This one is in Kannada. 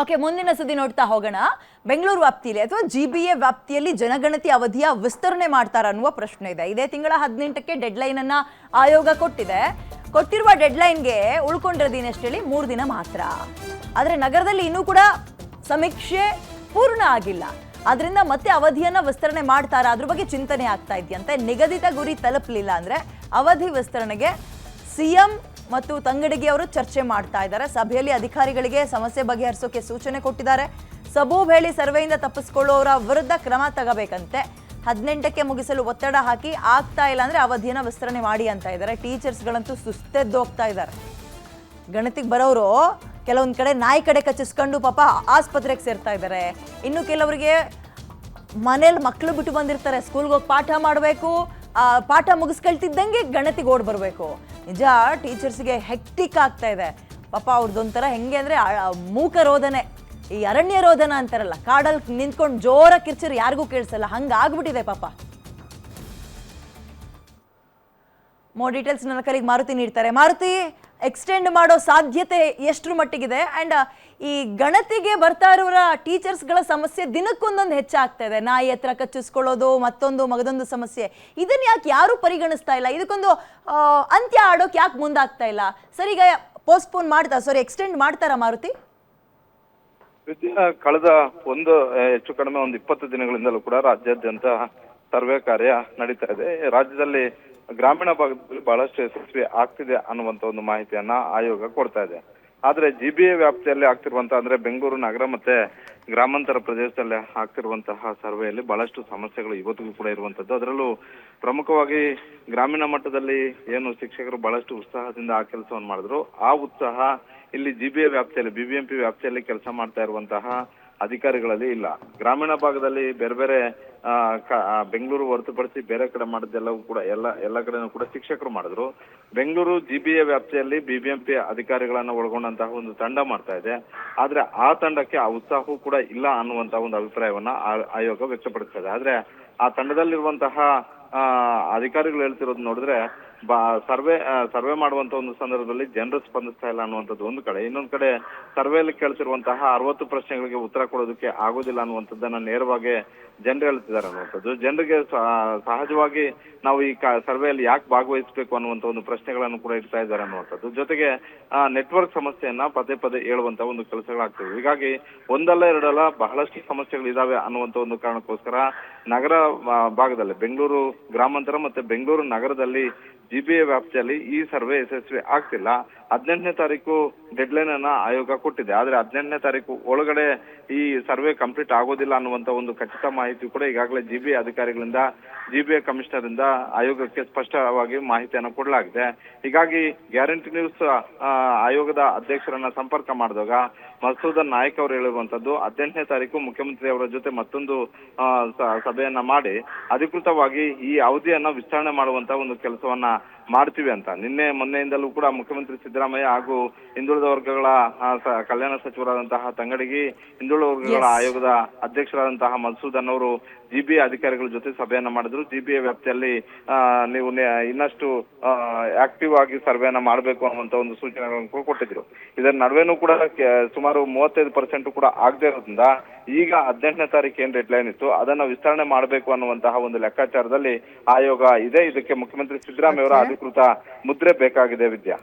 ಓಕೆ, ಮುಂದಿನ ಸುದ್ದಿ ನೋಡ್ತಾ ಹೋಗೋಣ. ಬೆಂಗಳೂರು ವ್ಯಾಪ್ತಿಯಲ್ಲಿ ಅಥವಾ ಜಿಬಿಎ ವ್ಯಾಪ್ತಿಯಲ್ಲಿ ಜನಗಣತಿ ಅವಧಿಯ ವಿಸ್ತರಣೆ ಮಾಡ್ತಾರ ಅನ್ನುವ ಪ್ರಶ್ನೆ ಇದೆ. ಇದೇ ತಿಂಗಳ 18ಕ್ಕೆ ಡೆಡ್ಲೈನ್ ಅನ್ನ ಆಯೋಗ ಕೊಟ್ಟಿದೆ. ಕೊಟ್ಟಿರುವ ಡೆಡ್ಲೈನ್ಗೆ ಉಳ್ಕೊಂಡಿರೋ ದಿನ ಎಷ್ಟೇಳಿ 3 ದಿನ ಮಾತ್ರ. ಆದರೆ ನಗರದಲ್ಲಿ ಇನ್ನೂ ಕೂಡ ಸಮೀಕ್ಷೆ ಪೂರ್ಣ ಆಗಿಲ್ಲ. ಅದರಿಂದ ಮತ್ತೆ ಅವಧಿಯನ್ನ ವಿಸ್ತರಣೆ ಮಾಡ್ತಾರ, ಅದ್ರ ಬಗ್ಗೆ ಚಿಂತನೆ ಆಗ್ತಾ ಇದೆಯಂತೆ. ನಿಗದಿತ ಗುರಿ ತಲುಪಲಿಲ್ಲ ಅಂದ್ರೆ ಅವಧಿ ವಿಸ್ತರಣೆಗೆ ಸಿಎಂ ಮತ್ತು ತಂಗಡಗಿ ಅವರು ಚರ್ಚೆ ಮಾಡ್ತಾ ಇದ್ದಾರೆ. ಸಭೆಯಲ್ಲಿ ಅಧಿಕಾರಿಗಳಿಗೆ ಸಮಸ್ಯೆ ಬಗೆಹರಿಸೋಕೆ ಸೂಚನೆ ಕೊಟ್ಟಿದ್ದಾರೆ. ಸಬೂಬ್ ಹೇಳಿ ಸರ್ವೆಯಿಂದ ತಪ್ಪಿಸಿಕೊಳ್ಳುವವರ ವಿರುದ್ಧ ಕ್ರಮ ತಗೋಬೇಕಂತೆ. 18ಕ್ಕೆ ಮುಗಿಸಲು ಒತ್ತಡ ಹಾಕಿ ಆಗ್ತಾ ಇಲ್ಲ ಅಂದ್ರೆ ಅವಧಿಯನ್ನ ವಿಸ್ತರಣೆ ಮಾಡಿ ಅಂತ ಇದ್ದಾರೆ. ಟೀಚರ್ಸ್ಗಳಂತೂ ಸುಸ್ತೆದ್ದೋಗ್ತಾ ಇದ್ದಾರೆ. ಗಣತಿಗೆ ಬರೋರು ಕೆಲವೊಂದು ಕಡೆ ನಾಯಿ ಕಡೆ ಕಚ್ಚಿಸ್ಕೊಂಡು ಪಾಪ ಆಸ್ಪತ್ರೆಗೆ ಸೇರ್ತಾ ಇದ್ದಾರೆ. ಇನ್ನು ಕೆಲವರಿಗೆ ಮನೇಲಿ ಮಕ್ಕಳು ಬಿಟ್ಟು ಬಂದಿರ್ತಾರೆ, ಸ್ಕೂಲ್ಗೆ ಹೋಗಿ ಪಾಠ ಮಾಡಬೇಕು, ಪಾಠ ಮುಗಿಸ್ಕೊಳ್ತಿದ್ದಂಗೆ ಗಣತಿಗೆ ಓಡ್ ಬರಬೇಕು. ನಿಜ ಟೀಚರ್ಸ್ಗೆ ಹೆಕ್ಟಿಕ್ ಆಗ್ತಾ ಇದೆ ಪಾಪ. ಅವ್ರದ್ದೊಂಥರ ಹೆಂಗೆ ಅಂದರೆ ಮೂಕ ರೋದನೆ, ಈ ಅರಣ್ಯ ರೋದನ ಅಂತಾರಲ್ಲ, ಕಾಡಲ್ಲಿ ನಿಂತ್ಕೊಂಡು ಜೋರ ಕಿರ್ಚಿರು ಯಾರಿಗೂ ಕೇಳಿಸಲ್ಲ, ಹಂಗಾಗ್ಬಿಟ್ಟಿದೆ ಪಾಪ. ಮೋರ್ ಡೀಟೇಲ್ಸ್ ನನ್ನ ಕರೆಗೆ ಮಾರುತಿ ನೀಡ್ತಾರೆ. ಮಾರುತಿ, ಎಕ್ಸ್ಟೆಂಡ್ ಮಾಡೋ ಸಾಧ್ಯತೆ ಎಷ್ಟರ ಮಟ್ಟಿಗಿದೆ? ಅಂಡ್ ಈ ಗಣತಿಗೆ ಬರ್ತಾ ಇರೋರ ಟೀಚರ್ಸ್ಗಳ ಸಮಸ್ಯೆ ದಿನಕ್ಕೊಂದೊಂದು ಹೆಚ್ಚಾಗ್ತಾ ಇದೆ. ನಾಯಿ ಹತ್ರ ಕಚ್ಚಿಸ್ಕೊಳ್ಳೋದು, ಮಗದೊಂದು ಸಮಸ್ಯೆ. ಇದನ್ನ ಯಾಕೆ ಯಾರು ಪರಿಗಣಿಸ್ತಾ ಇಲ್ಲ? ಇದಕ್ಕೊಂದು ಅಂತ್ಯ ಆಡೋಕೆ ಯಾಕೆ ಮುಂದಾಗ್ತಾ ಇಲ್ಲ? ಸರ್, ಈಗ ಪೋಸ್ಟ್ಪೋನ್ ಎಕ್ಸ್ಟೆಂಡ್ ಮಾಡ್ತಾರಾ ಮಾರುತಿ? ಕಳೆದ ಹೆಚ್ಚು ಕಡಿಮೆ 20 ದಿನಗಳಿಂದಲೂ ಕೂಡ ರಾಜ್ಯಾದ್ಯಂತ ಸರ್ವೆ ಕಾರ್ಯ ನಡೀತಾ ಇದೆ. ರಾಜ್ಯದಲ್ಲಿ ಗ್ರಾಮೀಣ ಭಾಗದಲ್ಲಿ ಬಹಳಷ್ಟು ಯಶಸ್ವಿ ಆಗ್ತಿದೆ ಅನ್ನುವಂತ ಒಂದು ಮಾಹಿತಿಯನ್ನ ಆಯೋಗ ಕೊಡ್ತಾ ಇದೆ. ಆದ್ರೆ ಜಿಬಿಎ ವ್ಯಾಪ್ತಿಯಲ್ಲಿ ಆಗ್ತಿರುವಂತಹ, ಅಂದ್ರೆ ಬೆಂಗಳೂರು ನಗರ ಮತ್ತೆ ಗ್ರಾಮಾಂತರ ಪ್ರದೇಶದಲ್ಲಿ ಆಗ್ತಿರುವಂತಹ ಸರ್ವೆಯಲ್ಲಿ ಬಹಳಷ್ಟು ಸಮಸ್ಯೆಗಳು ಇವತ್ತಿಗೂ ಕೂಡ ಇರುವಂತದ್ದು. ಅದರಲ್ಲೂ ಪ್ರಮುಖವಾಗಿ ಗ್ರಾಮೀಣ ಮಟ್ಟದಲ್ಲಿ ಏನು ಶಿಕ್ಷಕರು ಬಹಳಷ್ಟು ಉತ್ಸಾಹದಿಂದ ಆ ಕೆಲಸವನ್ನು ಮಾಡಿದ್ರು, ಆ ಉತ್ಸಾಹ ಇಲ್ಲಿ ಜಿಬಿಎ ವ್ಯಾಪ್ತಿಯಲ್ಲಿ, ಬಿಬಿಎಂಪಿ ವ್ಯಾಪ್ತಿಯಲ್ಲಿ ಕೆಲಸ ಮಾಡ್ತಾ ಇರುವಂತಹ ಅಧಿಕಾರಿಗಳಲ್ಲಿ ಇಲ್ಲ. ಗ್ರಾಮೀಣ ಭಾಗದಲ್ಲಿ ಬೇರೆ ಬೇರೆ ಬೆಂಗಳೂರು ಹೊರತುಪಡಿಸಿ ಬೇರೆ ಕಡೆ ಮಾಡಿದ್ದೆಲ್ಲವೂ ಕೂಡ ಎಲ್ಲ ಕಡೆನೂ ಕೂಡ ಶಿಕ್ಷಕರು ಮಾಡಿದ್ರು. ಬೆಂಗಳೂರು ಜಿಬಿಎ ವ್ಯಾಪ್ತಿಯಲ್ಲಿ ಬಿಬಿಎಂಪಿ ಅಧಿಕಾರಿಗಳನ್ನ ಒಳಗೊಂಡಂತಹ ಒಂದು ತಂಡ ಮಾಡ್ತಾ ಇದೆ. ಆದ್ರೆ ಆ ತಂಡಕ್ಕೆ ಆ ಉತ್ಸಾಹವೂ ಕೂಡ ಇಲ್ಲ ಅನ್ನುವಂತಹ ಒಂದು ಅಭಿಪ್ರಾಯವನ್ನ ಆಯೋಗ ವ್ಯಕ್ತಪಡಿಸ್ತಾ ಇದೆ. ಆದ್ರೆ ಆ ತಂಡದಲ್ಲಿರುವಂತಹ ಅಧಿಕಾರಿಗಳು ಹೇಳ್ತಿರೋದು ನೋಡಿದ್ರೆ ಸರ್ವೆ ಮಾಡುವಂತ ಒಂದು ಸಂದರ್ಭದಲ್ಲಿ ಜನರು ಸ್ಪಂದಿಸ್ತಾ ಇಲ್ಲ ಅನ್ನುವಂಥದ್ದು ಒಂದು ಕಡೆ. ಇನ್ನೊಂದು ಕಡೆ ಸರ್ವೆಯಲ್ಲಿ ಕೇಳ್ತಿರುವಂತಹ 60 ಪ್ರಶ್ನೆಗಳಿಗೆ ಉತ್ತರ ಕೊಡೋದಕ್ಕೆ ಆಗೋದಿಲ್ಲ ಅನ್ನುವಂಥದ್ದನ್ನ ನೇರವಾಗಿ ಜನರು ಹೇಳ್ತಿದ್ದಾರೆ ಅನ್ನುವಂಥದ್ದು. ಜನರಿಗೆ ಸಹಜವಾಗಿ ನಾವು ಈ ಸರ್ವೆಯಲ್ಲಿ ಯಾಕೆ ಭಾಗವಹಿಸಬೇಕು ಅನ್ನುವಂಥ ಒಂದು ಪ್ರಶ್ನೆಗಳನ್ನು ಕೂಡ ಇಡ್ತಾ ಇದ್ದಾರೆ ಅನ್ನುವಂಥದ್ದು. ಜೊತೆಗೆ ನೆಟ್ವರ್ಕ್ ಸಮಸ್ಯೆಯನ್ನ ಪದೇ ಪದೇ ಹೇಳುವಂತ ಒಂದು ಕೆಲಸಗಳಾಗ್ತವೆ. ಹೀಗಾಗಿ ಒಂದಲ್ಲ ಎರಡಲ್ಲ ಬಹಳಷ್ಟು ಸಮಸ್ಯೆಗಳಿದಾವೆ ಅನ್ನುವಂಥ ಒಂದು ಕಾರಣಕ್ಕೋಸ್ಕರ ನಗರ ಭಾಗದಲ್ಲಿ, ಬೆಂಗಳೂರು ಗ್ರಾಮಾಂತರ ಮತ್ತೆ ಬೆಂಗಳೂರು ನಗರದಲ್ಲಿ ಜಿಬಿಎ ವ್ಯಾಪ್ತಿಯಲ್ಲಿ ಈ ಸರ್ವೆ ಯಶಸ್ವಿ ಆಗ್ತಿಲ್ಲ. 18ನೇ ತಾರೀಕು ಡೆಡ್ಲೈನ್ ಅನ್ನ ಆಯೋಗ ಕೊಟ್ಟಿದೆ. ಆದ್ರೆ 18ನೇ ತಾರೀಕು ಒಳಗಡೆ ಈ ಸರ್ವೆ ಕಂಪ್ಲೀಟ್ ಆಗೋದಿಲ್ಲ ಅನ್ನುವಂತ ಒಂದು ಖಚಿತ ಮಾಹಿತಿ ಕೂಡ ಈಗಾಗಲೇ ಜಿಬಿಎ ಅಧಿಕಾರಿಗಳಿಂದ, ಜಿಬಿಎ ಕಮಿಷನರ್ ಇಂದ ಆಯೋಗಕ್ಕೆ ಸ್ಪಷ್ಟವಾಗಿ ಮಾಹಿತಿಯನ್ನು ಕೊಡಲಾಗಿದೆ. ಹೀಗಾಗಿ ಗ್ಯಾರಂಟಿ ನ್ಯೂಸ್ ಆಯೋಗದ ಅಧ್ಯಕ್ಷರನ್ನ ಸಂಪರ್ಕ ಮಾಡಿದಾಗ ಮಧುಸೂದನ್ ನಾಯಕ್ ಅವರು ಹೇಳಿರುವಂತದ್ದು 18ನೇ ತಾರೀಕು ಮುಖ್ಯಮಂತ್ರಿ ಅವರ ಜೊತೆ ಮತ್ತೊಂದು ಸಭೆಯನ್ನ ಮಾಡಿ ಅಧಿಕೃತವಾಗಿ ಈ ಅವಧಿಯನ್ನ ವಿಸ್ತರಣೆ ಮಾಡುವಂತ ಒಂದು ಕೆಲಸವನ್ನ ಮಾಡ್ತೀವಿ ಅಂತ. ಮೊನ್ನೆಯಿಂದಲೂ ಕೂಡ ಮುಖ್ಯಮಂತ್ರಿ ಸಿದ್ದರಾಮಯ್ಯ ಹಾಗೂ ಹಿಂದುಳಿದ ವರ್ಗಗಳ ಕಲ್ಯಾಣ ಸಚಿವರಾದಂತಹ ತಂಗಡಗಿ, ಹಿಂದುಳಿದ ವರ್ಗಗಳ ಆಯೋಗದ ಅಧ್ಯಕ್ಷರಾದಂತಹ ಮಧುಸೂದನ್ ಅವರು ಜಿಬಿಎ ಅಧಿಕಾರಿಗಳ ಜೊತೆ ಸಭೆಯನ್ನ ಮಾಡಿದ್ರು. ಜಿಬಿಎ ವ್ಯಾಪ್ತಿಯಲ್ಲಿ ನೀವು ಇನ್ನಷ್ಟು ಆಕ್ಟಿವ್ ಆಗಿ ಸರ್ವೆಯನ್ನ ಮಾಡಬೇಕು ಅನ್ನುವಂತ ಒಂದು ಸೂಚನೆಗಳನ್ನು ಕೊಟ್ಟಿದ್ರು. ಇದರ ನಡುವೆನೂ ಕೂಡ ಸುಮಾರು 35% ಕೂಡ ಆಗದೆ ಇರೋದ್ರಿಂದ ಈಗ 18ನೇ ತಾರೀಕು ಏನ್ ಡೆಡ್ಲೈನ್ ಇತ್ತು ಅದನ್ನ ವಿಸ್ತರಣೆ ಮಾಡಬೇಕು ಅನ್ನುವಂತಹ ಒಂದು ಲೆಕ್ಕಾಚಾರದಲ್ಲಿ ಆಯೋಗ ಇದೆ. ಇದಕ್ಕೆ ಮುಖ್ಯಮಂತ್ರಿ ಸಿದ್ದರಾಮಯ್ಯ ಅವರ ಅಧಿಕೃತ ಮುದ್ರೆ ಬೇಕಾಗಿದೆ. ವಿದ್ಯಾ.